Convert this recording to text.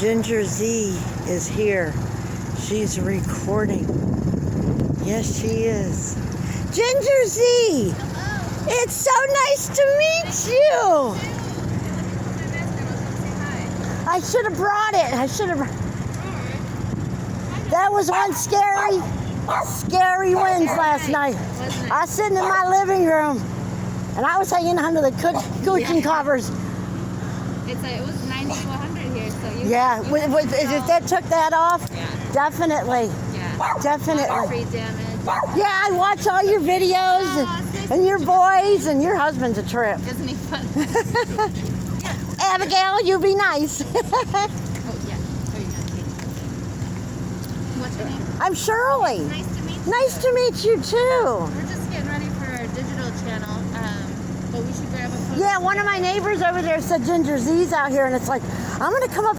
Ginger Zee is here. She's recording. Yes, she is. Ginger Zee! Hello. It's so nice to meet you! I should have brought it. That was one scary winds last night. I was sitting in my living room and I was hanging under the cushion covers. It was 90 to 100 here, so you. If that took that off, Yeah. Definitely. Yeah. Definitely. Tree damage. Yeah, I watch all your videos and your boys, and your husband's a trip. Isn't he fun? Abigail, you be nice. Oh, yeah. Oh, you're not kidding. What's your name? I'm Shirley. Nice to meet you. Nice to meet you too. We're just getting ready for our digital channel, but we should grab a photo. Yeah, one of my neighbors over there said Ginger Zee's out here, and it's like, I'm gonna come up